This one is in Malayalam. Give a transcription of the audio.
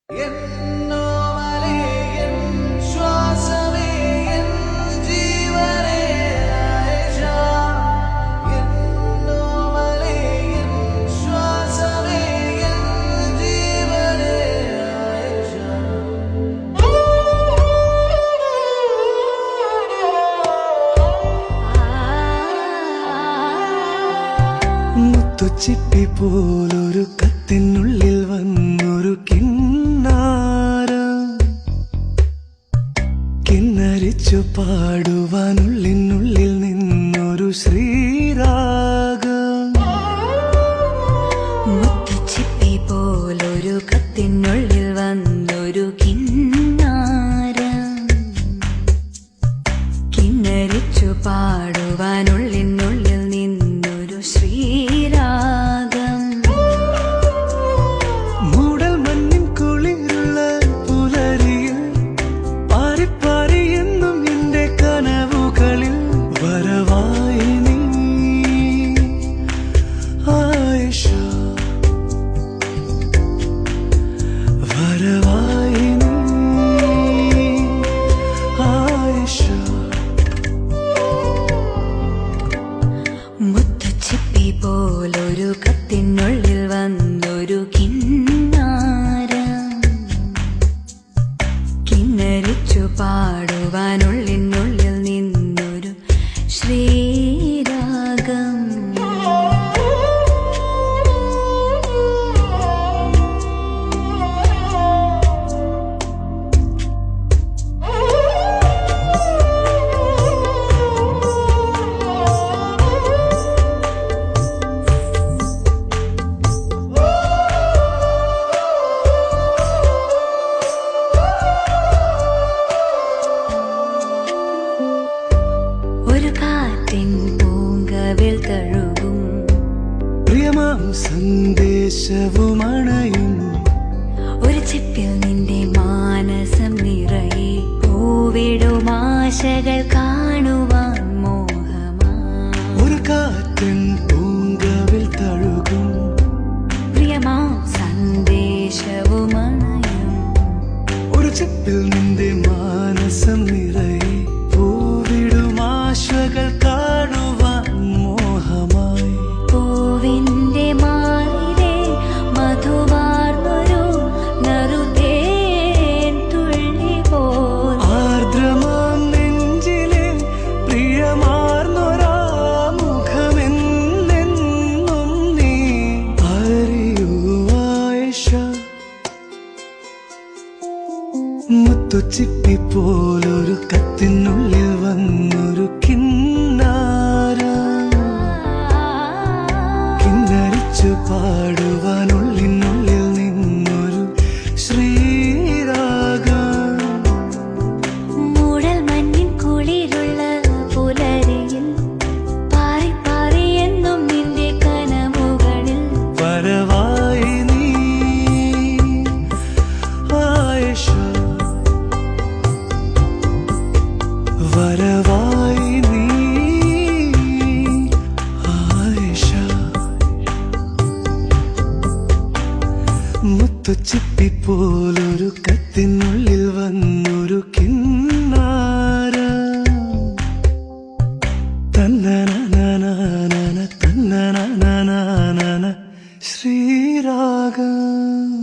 മുത്തുച്ചിപ്പി പോലൊരു കത്തിനുള്ളിൽ വന്നൊരു കിന്നാരം, കിന്നരിച്ചു പാടുവാനുള്ളിനുള്ളിൽ നിന്നൊരു ശ്രീരാഗം. മുത്തുച്ചിപ്പി പോലൊരു കത്തിനുള്ളിൽ വന്നൊരു കിന്നാരം, കിന്നരിച്ചു പാടുവാനുള്ളിനുള്ളിൽ നിന്നൊരു ശ്രീരാഗം. മൂടൽ മഞ്ഞിൻ കുളിരുള്ള പുലരിയിൽ പാറിപ്പാറി എന്നും എന്റെ കനവുകളിൽ വരവായി നീ ആയിഷ, വരവായി നീ ആയിഷ. മുത്തുച്ചിപ്പി പോലൊരു കത്തിനുള്ളിൽ വന്നൊരു കിന്നാരം, കിന്നരിച്ചു പാടുവാനുള്ളിനുള്ളിൽ നിന്നൊരു ശ്രീരാഗം. ഒരു കാറ്റിൻ പൂങ്കവിൽ തഴുകും പ്രിയമാം സന്ദേശവുമണയും ഒരു ചിപ്പിൽ നിന്റെ മാനസം നിറയെ പൂവിടും ആശകൾ കാണുവാൻ മോഹമാ. ഒരു കാറ്റൻ പൂങ്കവിൽ തഴുകും പ്രിയമാം സന്ദേശവുമണയും ഒരു ചിപ്പിൽ നിന്റെ മാനസം നിറയെ പൂവിടും ആശകൾ കാണുവാൻ മോഹമായി. പൂവിന്റെ മാറിലെ മധുവാർന്നൊരു നറുതേൻ തുള്ളി പോൽ ആർദ്രമാം നെഞ്ചിലെ പ്രിയമാർന്നൊരാ മുഖമെന്നെന്നും നീ അറിയൂ ആയിഷ. മുത്തുച്ചിപ്പി പോലൊരു കത്തിനുള്ളിൽ വന്നൊരു കിന്നാരം, കിന്നരിച്ചു പാടുവാനുള്ളിനുള്ളിൽ നിന്നൊരു ശ്രീരാഗം. മൂടൽ മഞ്ഞിൻ കുളിരുള്ള പുലരിയിൽ പാറി എന്നും നിന്റെ കനവുകളിൽ വരവായി നീ ആയിഷ, വരവായി നീ ആയിഷ. മുത്തുച്ചിപ്പി പോലൊരു കത്തിനുള്ളിൽ വന്നൊരു കിന്നാരം, തന്നനനനനന തന്നനനനന ശ്രീരാഗം.